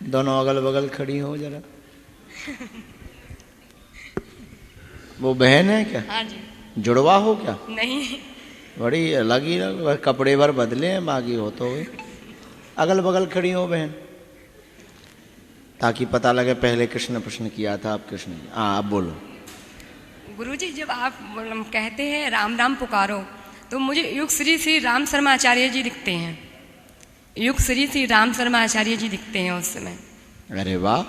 दोनों अगल बगल खड़ी हो जरा। वो बहन है क्या? हाँ जी। जुड़वा हो क्या? नहीं। बड़ी अलग ही ना, कपड़े भर बदले हैं, बाकी हो तो हुए। अगल बगल खड़ी हो बहन, ताकि पता लगे पहले कृष्ण प्रश्न किया था, अब कृष्ण। हाँ अब बोलो। गुरुजी, जब आप कहते हैं राम राम पुकारो, तो मुझे युग श्री राम शर्मा आचार्य जी दिखते हैं। युग श्री राम शर्मा आचार्य जी दिखते हैं उस समय। अरे वाह।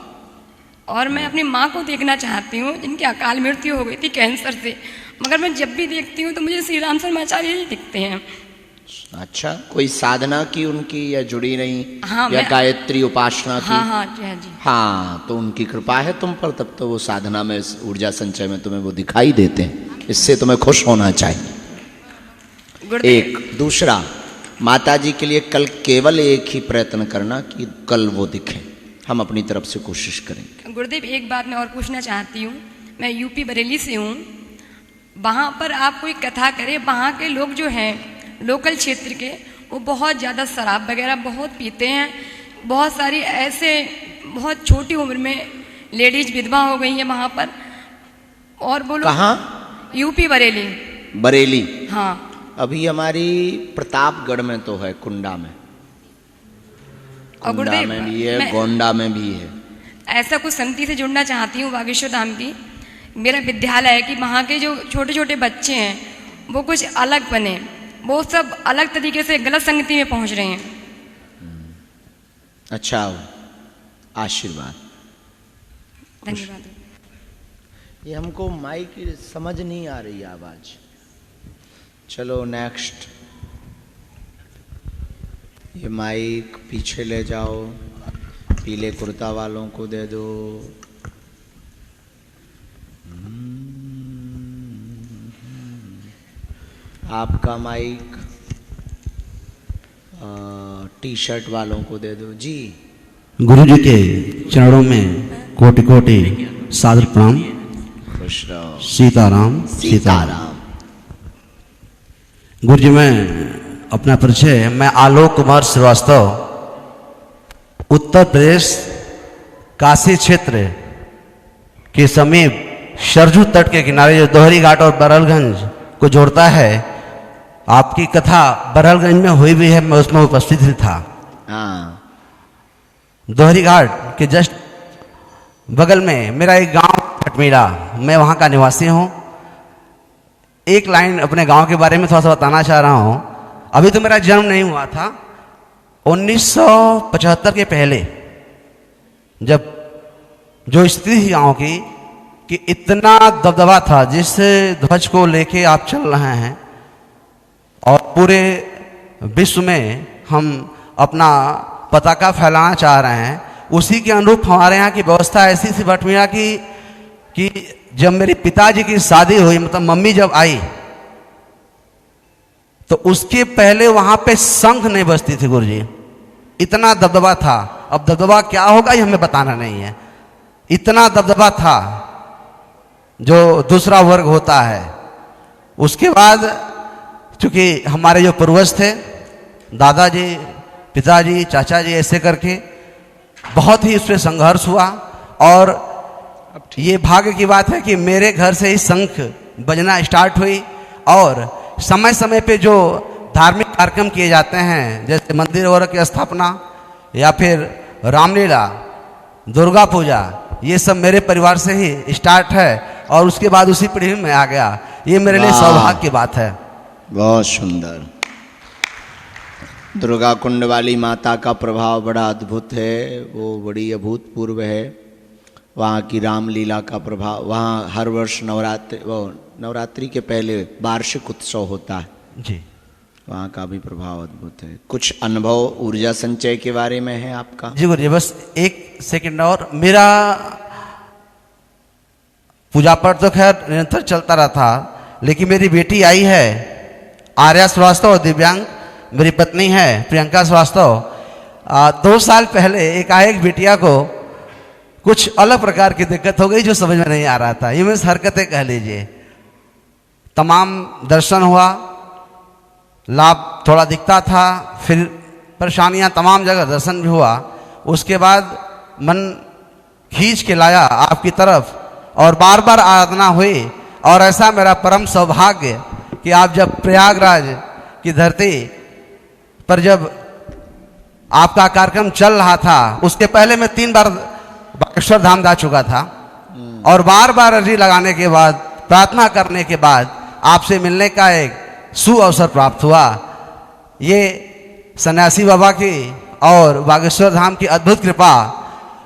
और मैं अपनी माँ को देखना चाहती हूँ, जिनकी अकाल मृत्यु हो गई थी कैंसर से, मगर मैं जब भी देखती हूँ तो मुझे श्री राम शर्मा आचार्य जी दिखते हैं। अच्छा, कोई साधना की उनकी या जुड़ी नहीं? हाँ, या गायत्री उपासना की? हाँ हाँ जी, हाँ जी। हाँ, तो उनकी कृपा है तुम पर, तब तो वो साधना में, ऊर्जा संचय में तुम्हें वो दिखाई देते हैं। इससे तुम्हें खुश होना चाहिए। एक दूसरा, माता जी के लिए कल केवल एक ही प्रयत्न करना कि कल वो दिखे। हम अपनी तरफ से कोशिश करेंगे। गुरुदेव, एक बात मैं और पूछना चाहती हूँ। मैं यूपी बरेली से हूँ। वहाँ पर आप कोई कथा करें, वहाँ के लोग जो हैं लोकल क्षेत्र के, वो बहुत ज़्यादा शराब वगैरह बहुत पीते हैं। बहुत सारी ऐसे बहुत छोटी उम्र में लेडीज विधवा हो गई हैं वहाँ पर। और वो लोग कहाँ? यूपी बरेली। बरेली? हाँ। अभी हमारी प्रतापगढ़ में तो है, कुंडा में, कुंडा में भी है, गोंडा में भी है। ऐसा कुछ समिति से जुड़ना चाहती हूँ बागेश्वर धाम की। मेरा विद्यालय है कि वहाँ के जो छोटे छोटे बच्चे हैं वो कुछ अलग बने। वो सब अलग तरीके से गलत संगति में पहुँच रहे हैं। अच्छा, आशीर्वाद, धन्यवाद। ये हमको माइक की समझ नहीं आ रही आवाज। चलो नेक्स्ट। ये माइक पीछे ले जाओ, पीले कुर्ता वालों को दे दो। आपका माइक टी शर्ट वालों को दे दो जी। गुरु जी के चरणों में कोटि कोटि सादर प्रणाम। खुश रहो। सीताराम सीताराम। गुरु जी, मैं अपना परिचय, मैं आलोक कुमार श्रीवास्तव, उत्तर प्रदेश काशी क्षेत्र के समीप सरजू तट के किनारे जो दोहरी घाट और बरहलगंज को जोड़ता है, आपकी कथा बरहलगंज में हुई भी है, मैं उसमें उपस्थित ही था। हाँ। दोहरी घाट के जस्ट बगल में मेरा एक गांव खटमीरा, मैं वहां का निवासी हूं। एक लाइन अपने गांव के बारे में थोड़ा सा बताना चाह रहा हूं। अभी तो मेरा जन्म नहीं हुआ था। 1975 के पहले जब जो स्थिति थी गांव की, कि इतना दबदबा था, जिस ध्वज को लेके आप चल रहे हैं और पूरे विश्व में हम अपना पताका फैलाना चाह रहे हैं, उसी के अनुरूप हमारे यहाँ की व्यवस्था ऐसी थी भटमीरा की कि जब मेरे पिताजी की शादी हुई, मतलब मम्मी जब आई, तो उसके पहले वहां पे शंख नहीं बजती थी गुरुजी। इतना दबदबा था। अब दबदबा क्या होगा ये हमें बताना नहीं है। इतना दबदबा था जो दूसरा वर्ग होता है। उसके बाद चूंकि हमारे जो पूर्वज थे, दादाजी, पिताजी, चाचा जी, ऐसे करके बहुत ही उस पर संघर्ष हुआ। और ये भाग्य की बात है कि मेरे घर से ही शंख बजना स्टार्ट हुई। और समय समय पे जो धार्मिक कार्यक्रम किए जाते हैं, जैसे मंदिर वगैरह की स्थापना या फिर रामलीला, दुर्गा पूजा, ये सब मेरे परिवार से ही स्टार्ट है और उसके बाद उसी पीढ़ी में आ गया। ये मेरे लिए सौभाग्य की बात है। बहुत सुंदर। दुर्गा कुंड वाली माता का प्रभाव बड़ा अद्भुत है, वो बड़ी अभूतपूर्व है। वहाँ की रामलीला का प्रभाव, वहाँ हर वर्ष नवरात्रि के पहले वार्षिक उत्सव होता है जी। वहाँ का भी प्रभाव अद्भुत है। कुछ अनुभव ऊर्जा संचय के बारे में है आपका? जी गुरु जी, बस एक सेकंड और। मेरा पूजा पाठ तो खैर निरंतर चलता रहा था, लेकिन मेरी बेटी आई है आर्या श्रीवास्तव, दिव्यांग, मेरी पत्नी है प्रियंका श्रीवास्तव। 2 साल पहले एकाएक बिटिया को कुछ अलग प्रकार की दिक्कत हो गई जो समझ में नहीं आ रहा था। ये मैं हरकतें कह लीजिए। तमाम दर्शन हुआ, लाभ थोड़ा दिखता था, फिर परेशानियां तमाम जगह, दर्शन भी हुआ। उसके बाद मन खींच के लाया आपकी तरफ और बार बार आराधना हुई। और ऐसा मेरा परम सौभाग्य कि आप जब प्रयागराज की धरती पर जब आपका कार्यक्रम चल रहा था, उसके पहले मैं 3 बार बागेश्वर धाम जा चुका था और बार बार अर्जी लगाने के बाद, प्रार्थना करने के बाद आपसे मिलने का एक सुअवसर प्राप्त हुआ। ये सन्यासी बाबा की और बागेश्वर धाम की अद्भुत कृपा।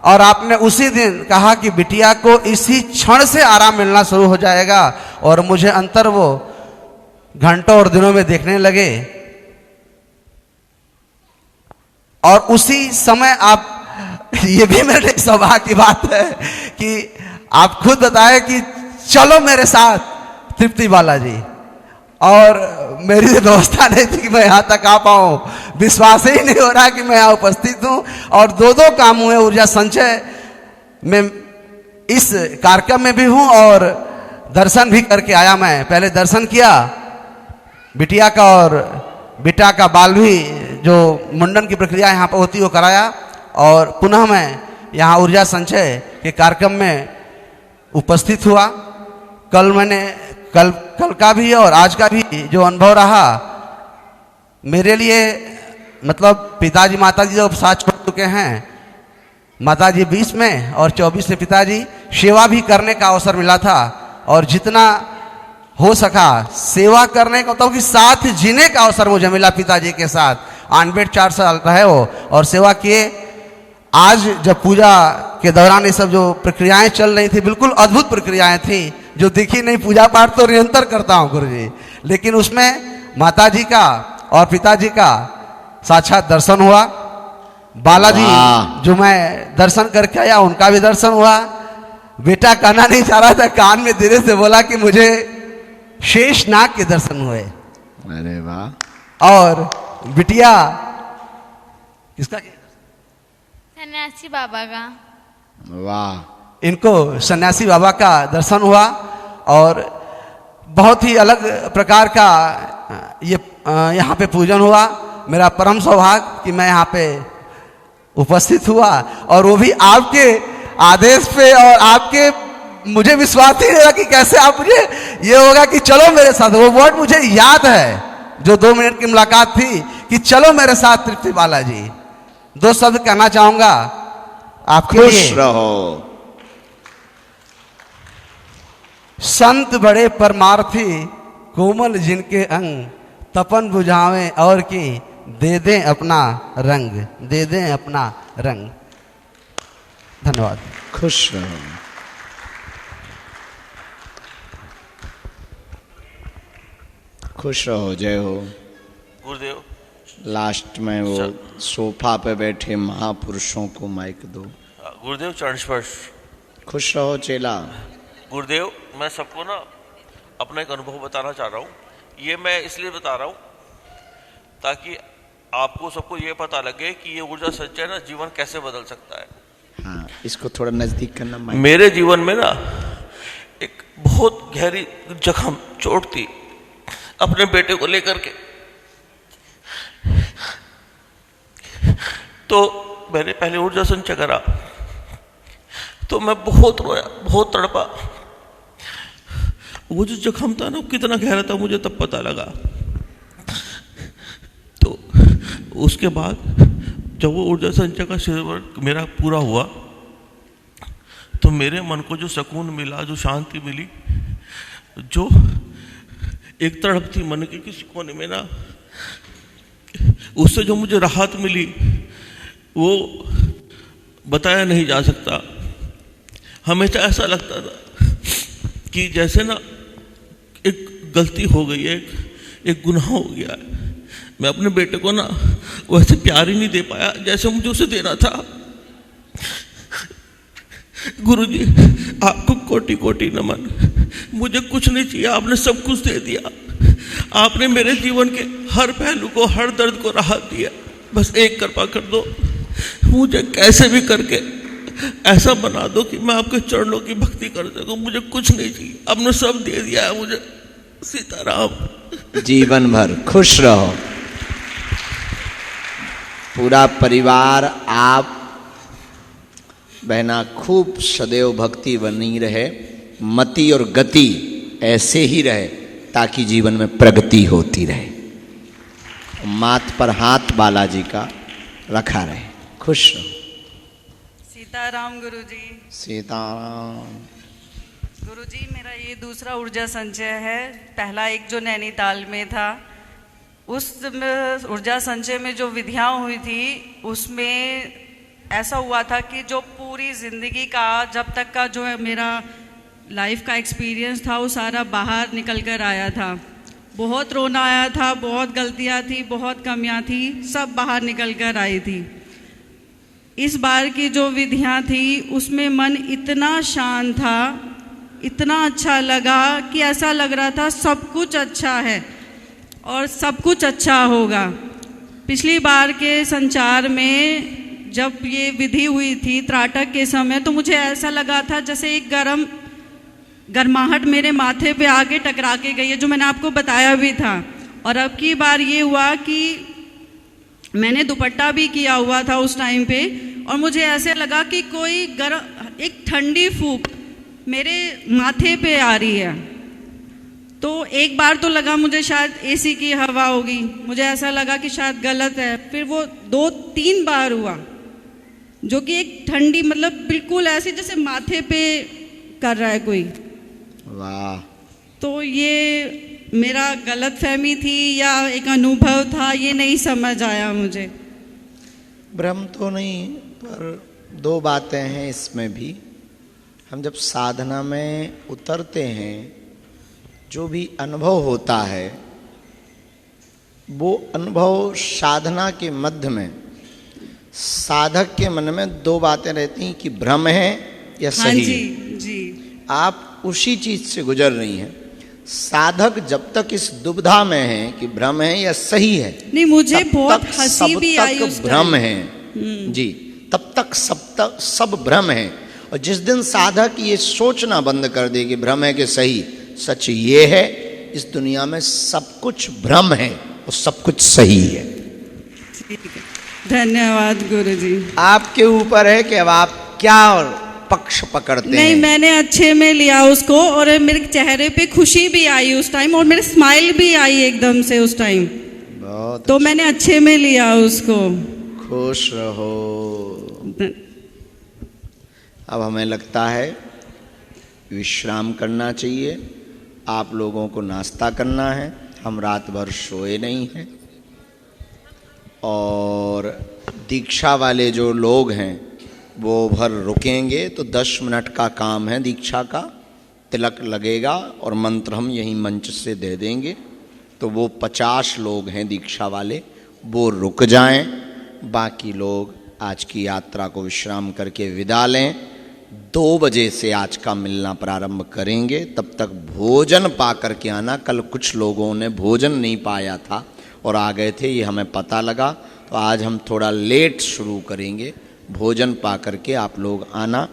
और आपने उसी दिन कहा कि बिटिया को इसी क्षण से आराम मिलना शुरू हो जाएगा और मुझे अंतर वो घंटों और दिनों में देखने लगे। और उसी समय आप, ये भी मेरे लिए सौभाग्य की बात है कि आप खुद बताए कि चलो मेरे साथ तृप्ति बालाजी। और मेरी व्यवस्था नहीं थी कि मैं यहाँ तक आ पाऊँ, विश्वास ही नहीं हो रहा कि मैं यहाँ उपस्थित हूँ। और 2 काम हुए ऊर्जा संचय में, इस कार्यक्रम में भी हूँ और दर्शन भी करके आया। मैं पहले दर्शन किया बिटिया का और बेटा का बाल भी जो मुंडन की प्रक्रिया यहाँ पर होती है वो कराया। और पुनः मैं यहाँ ऊर्जा संचय के कार्यक्रम में उपस्थित हुआ। कल मैंने कल का भी और आज का भी जो अनुभव रहा मेरे लिए, मतलब पिताजी माताजी जब साथ छोड़ चुके हैं, माताजी 20 में और 24 में पिताजी, सेवा भी करने का अवसर मिला था। और जितना हो सका सेवा करने का, मतलब कि साथ जीने का अवसर मुझे मिला पिताजी के साथ। 4 साल रहे हो और सेवा किए। आज जब पूजा के दौरान ये सब जो प्रक्रियाएं चल रही थी, बिल्कुल अद्भुत प्रक्रियाएं थी जो दिखी नहीं। पूजा पाठ तो निरंतर करता हूँ गुरुजी, लेकिन उसमें माताजी का और पिताजी का साक्षात दर्शन हुआ। बालाजी जो मैं दर्शन करके आया उनका भी दर्शन हुआ। बेटा कहना नहीं चाह रहा था, कान में धीरे से बोला कि मुझे शेषनाग के दर्शन हुए। अरे वाह। और बिटिया किसका? सन्यासी बाबा का। वाह। इनको सन्यासी बाबा का दर्शन हुआ और बहुत ही अलग प्रकार का ये यहाँ पे पूजन हुआ। मेरा परम सौभाग्य कि मैं यहाँ पे उपस्थित हुआ और वो भी आपके आदेश पे। और आपके, मुझे विश्वास ही नहीं रहा कि कैसे आप, मुझे ये होगा कि चलो मेरे साथ। वो वर्ड मुझे याद है जो 2 मिनट की मुलाकात थी कि चलो मेरे साथ तृप्ति बालाजी। 2 शब्द कहना चाहूंगा आपके लिए। खुश रहो। संत बड़े परमार्थी, कोमल जिनके अंग, तपन बुझावे और की, दे दें अपना रंग, दे दें अपना रंग। धन्यवाद। खुश रहो। खुश रहो। जय हो। गुरुदेव, लास्ट में वो सोफा पे बैठे महापुरुषों को माइक दो। गुरुदेव चरण स्पर्श। खुश रहो चेला। गुरुदेव, मैं सबको ना अपना एक अनुभव बताना चाह रहा हूँ। ये मैं इसलिए बता रहा हूँ ताकि आपको सबको ये पता लगे कि ये ऊर्जा संचय ना जीवन कैसे बदल सकता है। हाँ, इसको थोड़ा नजदीक करना माइक। मेरे जीवन में ना एक बहुत गहरी जख्म, चोट थी अपने बेटे को लेकर के। तो मैंने पहले ऊर्जा संचय करा तो मैं बहुत रोया, बहुत तड़पा। वो जो जख्म था ना कितना गहरा था मुझे तब पता लगा। तो उसके बाद जब वो ऊर्जा संचय का शिविर मेरा पूरा हुआ तो मेरे मन को जो सुकून मिला, जो शांति मिली, जो एक तड़प थी मन के किसी कोने में ना, उससे जो मुझे राहत मिली वो बताया नहीं जा सकता। हमेशा ऐसा लगता था कि जैसे ना एक गलती हो गई है, एक गुनाह हो गया है। मैं अपने बेटे को ना वैसे प्यार ही नहीं दे पाया जैसे मुझे उसे देना था। गुरुजी, आपको कोटि कोटि नमन। मुझे कुछ नहीं चाहिए, आपने सब कुछ दे दिया। आपने मेरे जीवन के हर पहलू को, हर दर्द को राहत दिया। बस एक कृपा कर दो, मुझे कैसे भी करके ऐसा बना दो कि मैं आपके चरणों की भक्ति कर सकूं। मुझे कुछ नहीं चाहिए, आपने सब दे दिया है मुझे। सीताराम। जीवन भर खुश रहो। पूरा परिवार आप बहना खूब सदैव भक्ति बनी रहे, मति और गति ऐसे ही रहे ताकि जीवन में प्रगति होती रहे। माथ पर हाथ बालाजी का रखा रहे। खुश रहो। सीताराम गुरुजी। सीताराम। गुरुजी, मेरा ये दूसरा ऊर्जा संचय है। पहला एक जो नैनीताल में था, उस ऊर्जा संचय में जो विधियाँ हुई थी उसमें ऐसा हुआ था कि जो पूरी ज़िंदगी का जब तक का जो है मेरा लाइफ का एक्सपीरियंस था वो सारा बाहर निकल कर आया था। बहुत रोना आया था, बहुत गलतियाँ थी, बहुत कमियाँ थी, सब बाहर निकल कर आई थी। इस बार की जो विधियाँ थी उसमें मन इतना शांत था, इतना अच्छा लगा कि ऐसा लग रहा था सब कुछ अच्छा है और सब कुछ अच्छा होगा। पिछली बार के संचार में जब ये विधि हुई थी त्राटक के समय, तो मुझे ऐसा लगा था जैसे एक गर्माहट मेरे माथे पे आके टकरा के गई है, जो मैंने आपको बताया भी था। और अब की बार ये हुआ कि मैंने दुपट्टा भी किया हुआ था उस टाइम पे, और मुझे ऐसे लगा कि कोई एक ठंडी फूंक मेरे माथे पे आ रही है। तो एक बार तो लगा मुझे शायद एसी की हवा होगी, मुझे ऐसा लगा कि शायद गलत है। फिर वो 2-3 बार हुआ, जो कि एक ठंडी मतलब बिल्कुल ऐसे जैसे माथे पे कर रहा है कोई। वाह। तो ये मेरा गलत फहमी थी या एक अनुभव था, ये नहीं समझ आया मुझे। भ्रम तो नहीं, पर 2 बातें हैं इसमें भी। हम जब साधना में उतरते हैं, जो भी अनुभव होता है वो अनुभव साधना के मध्य में साधक के मन में 2 बातें रहती हैं कि भ्रम है या सही है। जी। आप उसी चीज से गुजर रही हैं। साधक जब तक इस दुविधा में है कि भ्रम है या सही है, नहीं, मुझे तब बहुत तक हंसी भी आई सब उस तक भ्रम टाइम। है जी, तब तक सब भ्रम है। और जिस दिन साधक ये सोचना बंद कर दे कि भ्रम है कि सही, सच ये है इस दुनिया में सब कुछ भ्रम है और सब कुछ सही है। धन्यवाद गुरुजी। आपके ऊपर है कि अब आप क्या पक्ष पकड़ते नहीं, हैं। मैंने अच्छे में लिया उसको, और मेरे चेहरे पे खुशी भी आई उस टाइम, और मेरे स्माइल भी आई एकदम से उस टाइम। बहुत तो मैंने अच्छे में लिया उसको। खुश रहो। अब हमें लगता है विश्राम करना चाहिए। आप लोगों को नाश्ता करना है। हम रात भर सोए नहीं हैं। और दीक्षा वाले जो लोग हैं वो भर रुकेंगे, तो 10 मिनट का काम है दीक्षा का। तिलक लगेगा और मंत्र हम यहीं मंच से दे देंगे। तो वो 50 लोग हैं दीक्षा वाले, वो रुक जाएं। बाकी लोग आज की यात्रा को विश्राम करके विदा लें। 2 बजे से आज का मिलना प्रारंभ करेंगे। तब तक भोजन पा कर के आना। कल कुछ लोगों ने भोजन नहीं पाया था और आ गए थे, ये हमें पता लगा। तो आज हम थोड़ा लेट शुरू करेंगे। भोजन पा कर के आप लोग आना।